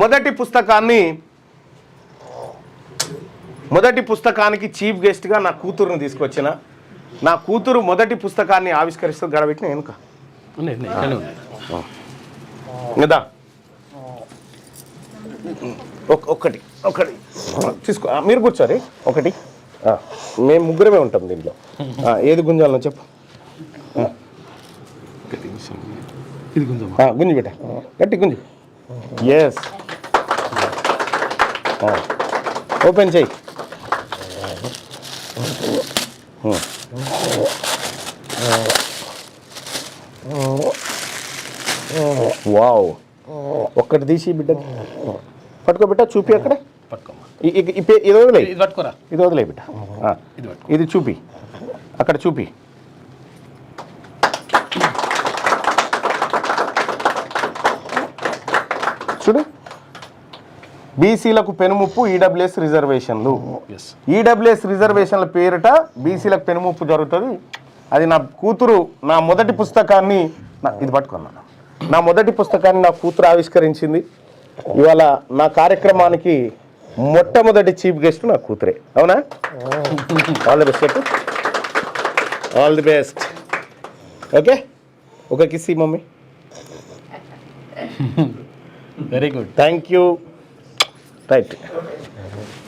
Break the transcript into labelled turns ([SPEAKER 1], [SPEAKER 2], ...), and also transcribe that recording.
[SPEAKER 1] మొదటి పుస్తకానికి చీఫ్ గెస్ట్గా నా కూతురుని తీసుకొచ్చిన. నా కూతురు మొదటి పుస్తకాన్ని ఆవిష్కరిస్తూ గడబెట్టిన వెనుక కదా. ఒకటి తీసుకో, మీరు కూర్చోరి. ఒకటి మేము ముగ్గురమే ఉంటాం దీంట్లో. ఏది గుంజాలో చెప్పు. గుంజి బిడ్డ, గట్టి గుంజి. ఎస్, ఓపెన్ చేయి. వావ్, ఒక్కటి తీసి బిడ్డ పట్టుకో బిడ్డ, చూపి అక్కడ. ఇది వదిలే, ఇది వదిలే బిడ్డ, ఇది చూపి అక్కడ చూపి. చూడు, బీసీలకు పెనుముప్పు, ఈడబ్ల్యూఎస్ రిజర్వేషన్లు. ఈడబ్ల్యూఎస్ రిజర్వేషన్ల పేరిట బీసీలకు పెనుముప్పు జరుగుతుంది. అది నా కూతురు నా మొదటి పుస్తకాన్ని ఇది పట్టుకున్నా, నా మొదటి పుస్తకాన్ని నా కూతురు ఆవిష్కరించింది. ఇవాళ నా కార్యక్రమానికి మొట్టమొదటి చీఫ్ గెస్ట్ నా కూతురే. అవునా? All the best, all the best. Okay, ఒక kiss mummy.
[SPEAKER 2] Very good,
[SPEAKER 1] thank you. Right.